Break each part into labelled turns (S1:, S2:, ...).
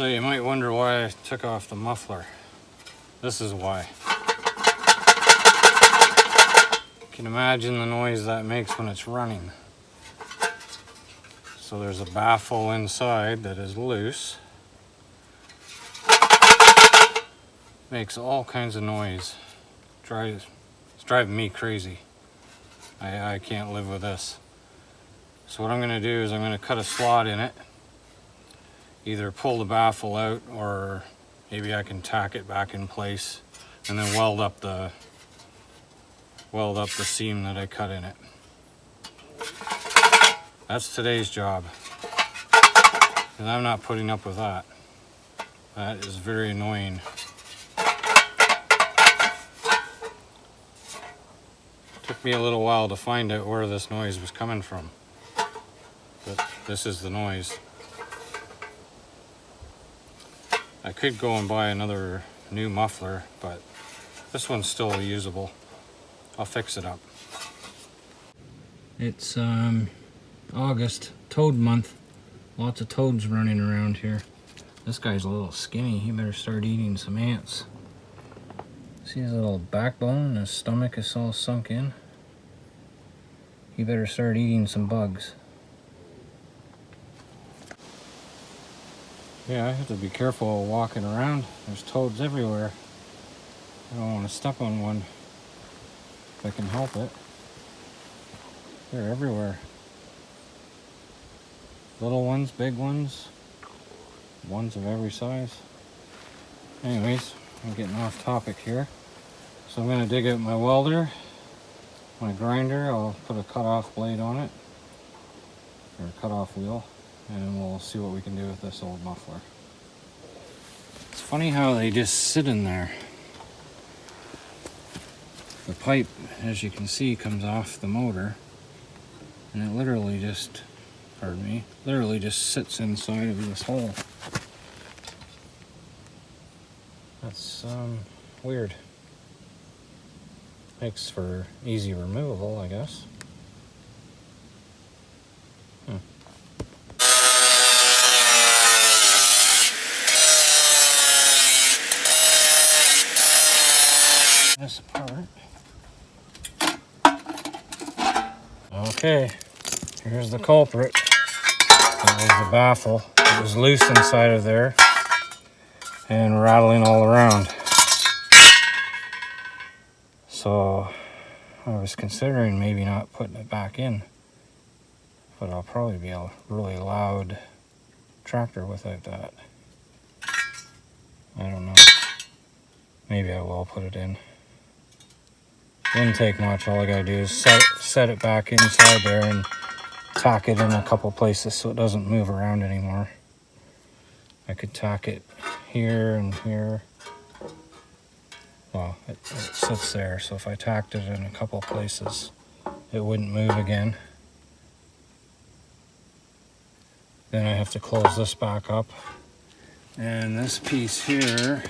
S1: So you might wonder why I took off the muffler. This is why. You can imagine the noise that makes when it's running. So there's a baffle inside that is loose. Makes all kinds of noise. It's driving me crazy. I can't live with this. So what I'm going to do is I'm going to cut a slot in it. Either pull the baffle out, or maybe I can tack it back in place and then weld up the seam that I cut in it. That's today's job. And I'm not putting up with that. That is very annoying. Took me a little while to find out where this noise was coming from. But this is the noise. I could go and buy another new muffler, but this one's still usable. I'll fix it up. It's August, toad month. Lots of toads running around here. This guy's a little skinny. He better start eating some ants. See his little backbone? His stomach is all sunk in. He better start eating some bugs. Yeah, I have to be careful walking around. There's toads everywhere. I don't want to step on one if I can help it. They're everywhere. Little ones, big ones, ones of every size. Anyways, I'm getting off topic here. So I'm going to dig out my welder, my grinder. I'll put a cut-off blade on it, or a cut-off wheel, and we'll see what we can do with this old muffler. It's funny how they just sit in there. The pipe, as you can see, comes off the motor, and it literally just, pardon me, literally just sits inside of this hole. That's weird. Makes for easy removal, I guess. This apart. Okay, here's the culprit. That was the baffle. It was loose inside of there and rattling all around. So I was considering maybe not putting it back in, but I'll probably be a really loud tractor without that. I don't know. Maybe I will put it in. Didn't take much. All I gotta do is set it back inside there and tack it in a couple places so it doesn't move around anymore. I could tack it here and here. Well, it sits there, so if I tacked it in a couple places, it wouldn't move again. Then I have to close this back up. And this piece here,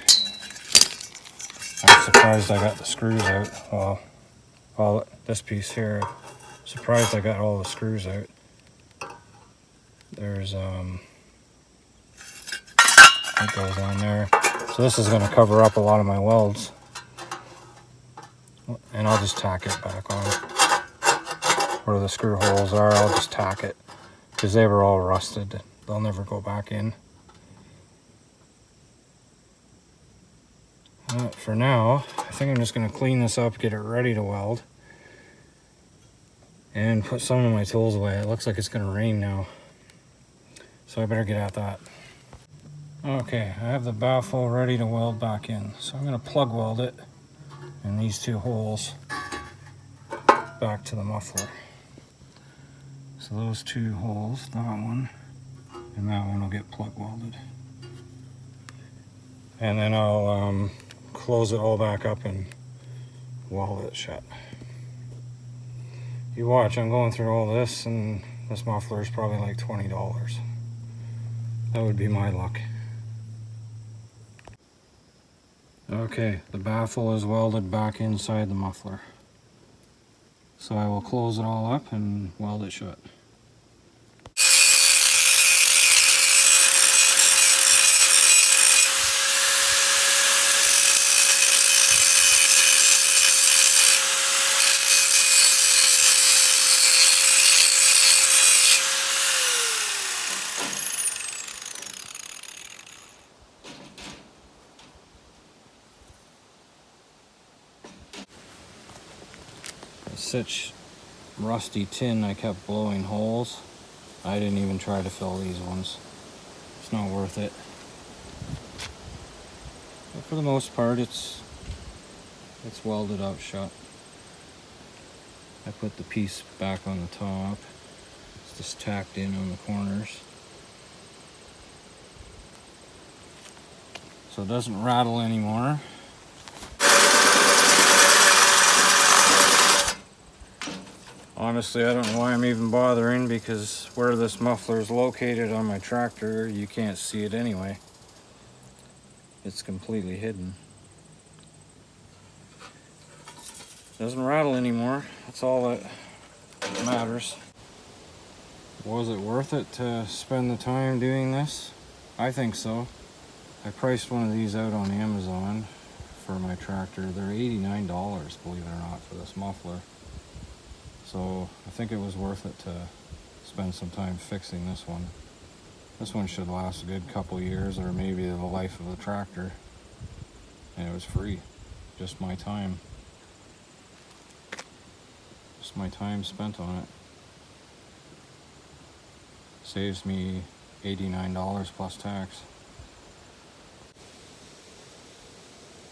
S1: I'm surprised I got the screws out. Well, this piece here, surprised I got all the screws out. There's, it goes on there. So this is going to cover up a lot of my welds. And I'll just tack it back on. Where the screw holes are, I'll just tack it. Because they were all rusted. They'll never go back in. For now, I think I'm just going to clean this up, get it ready to weld. And put some of my tools away. It looks like it's going to rain now. So I better get at that. Okay, I have the baffle ready to weld back in. So I'm going to plug weld it in these two holes back to the muffler. So those two holes, that one and that one, will get plug welded. And then I'll close it all back up and weld it shut. You watch, I'm going through all this, and this muffler is probably like $20. That would be my luck. Okay, the baffle is welded back inside the muffler. So I will close it all up and weld it shut. such rusty tin, I kept blowing holes. I didn't even try to fill these ones. It's not worth it. But for the most part, it's welded up shut. I put the piece back on the top. It's just tacked in on the corners. So it doesn't rattle anymore. Honestly, I don't know why I'm even bothering, because where this muffler is located on my tractor, you can't see it anyway. It's completely hidden. Doesn't rattle anymore. That's all that matters. Was it worth it to spend the time doing this? I think so. I priced one of these out on Amazon for my tractor. They're $89, believe it or not, for this muffler. So I think it was worth it to spend some time fixing this one. This one should last a good couple years, or maybe the life of the tractor. And it was free. Just my time. Just my time spent on it. Saves me $89 plus tax.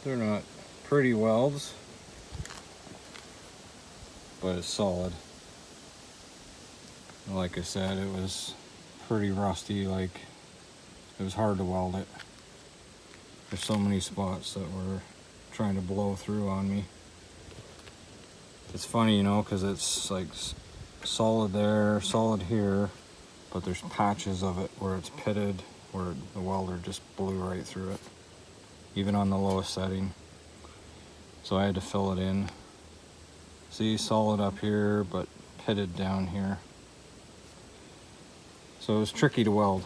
S1: They're not pretty welds, but it's solid. Like I said, it was pretty rusty, like it was hard to weld it. There's so many spots that were trying to blow through on me. It's funny, you know, because it's like solid there, solid here, but there's patches of it where it's pitted, where the welder just blew right through it, even on the lowest setting. So I had to fill it in. See, solid up here, but pitted down here. So it was tricky to weld,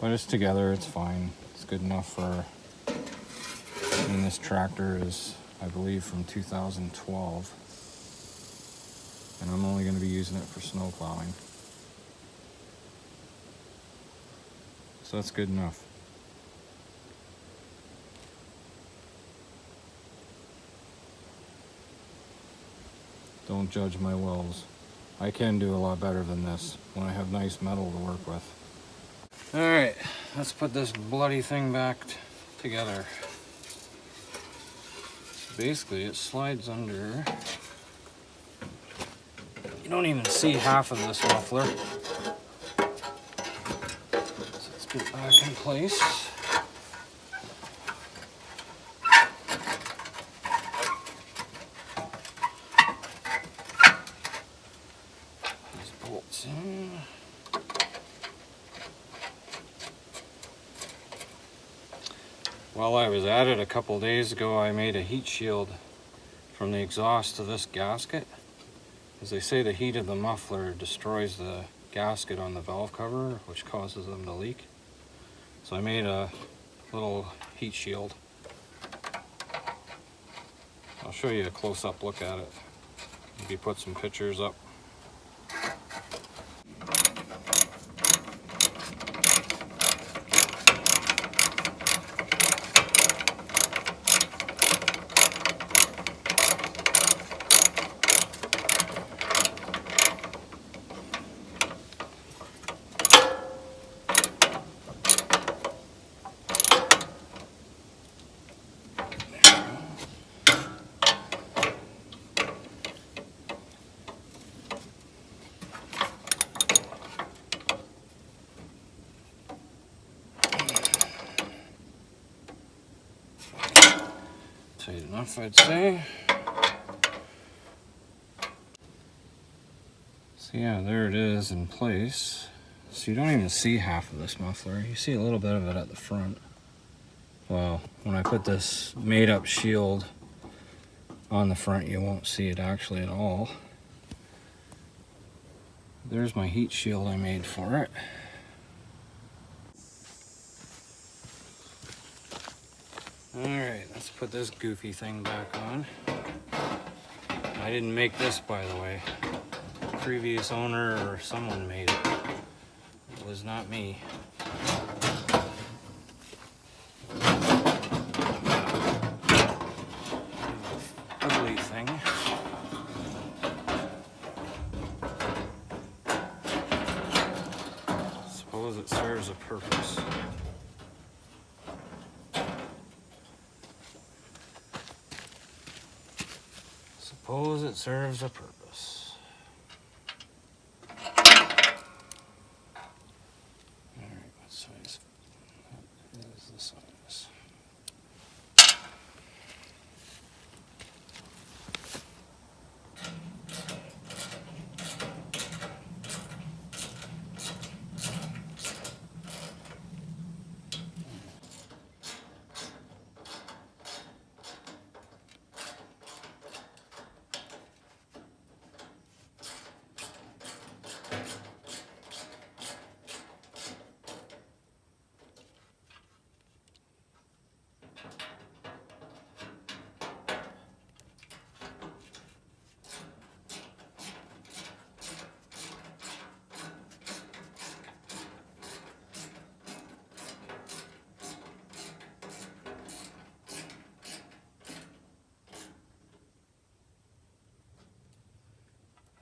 S1: but it's together, it's fine. It's good enough for, and this tractor is, I believe, from 2012. And I'm only going to be using it for snow plowing. So that's good enough. Don't judge my welds. I can do a lot better than this when I have nice metal to work with. Alright, let's put this bloody thing back together. So basically it slides under. You don't even see half of this muffler. So let's get it back in place. In. While I was at it a couple days ago, I made a heat shield from the exhaust to this gasket. As they say, the heat of the muffler destroys the gasket on the valve cover, which causes them to leak. So I made a little heat shield. I'll show you a close-up look at it. Maybe put some pictures up. Tight enough, I'd say. So yeah, there it is in place. So you don't even see half of this muffler. You see a little bit of it at the front. Well, when I put this made-up shield on the front, you won't see it actually at all. There's my heat shield I made for it. Alright, let's put this goofy thing back on. I didn't make this, by the way. The previous owner or someone made it. It was not me. Ugly thing. suppose it serves a purpose. Alright, what size? That is the size.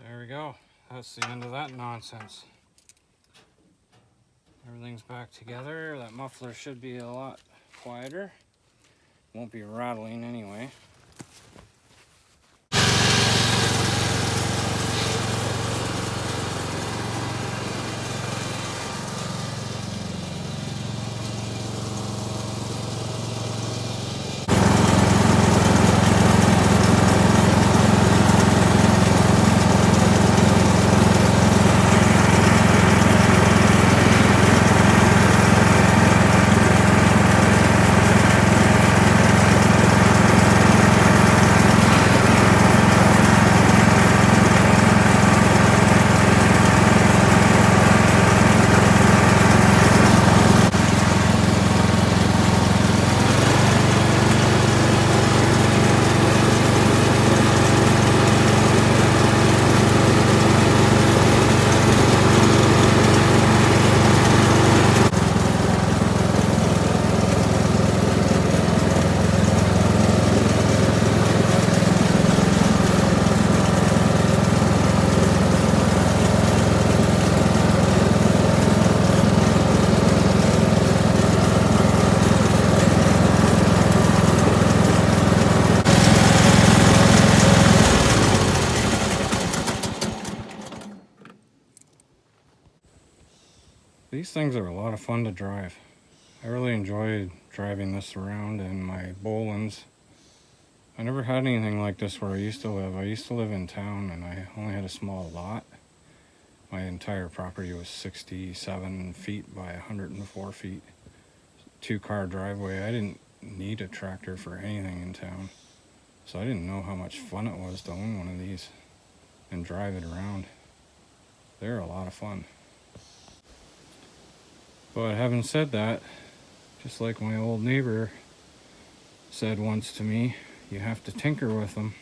S1: There we go. That's the end of that nonsense. Everything's back together. That muffler should be a lot quieter. Won't be rattling anyway. These things are a lot of fun to drive. I really enjoy driving this around in my Bolins. I never had anything like this where I used to live. I used to live in town and I only had a small lot. My entire property was 67 feet by 104 feet. 2-car driveway. I didn't need a tractor for anything in town. So I didn't know how much fun it was to own one of these and drive it around. They're a lot of fun. But having said that, just like my old neighbor said once to me, you have to tinker with them.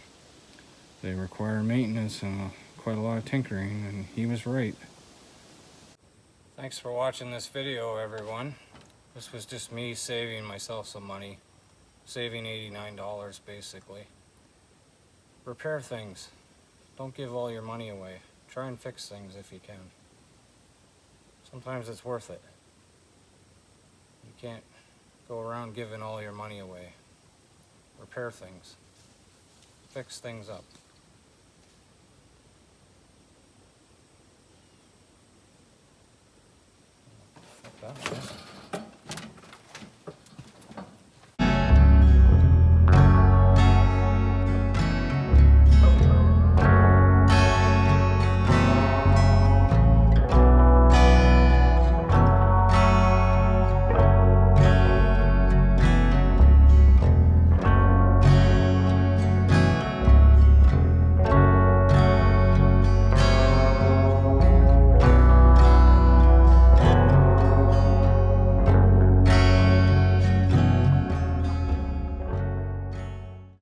S1: They require maintenance and quite a lot of tinkering, and he was right. Thanks for watching this video, everyone. This was just me saving myself some money. Saving $89 basically. Repair things. Don't give all your money away. Try and fix things if you can. Sometimes it's worth it. You can't go around giving all your money away. Repair things. Fix things up.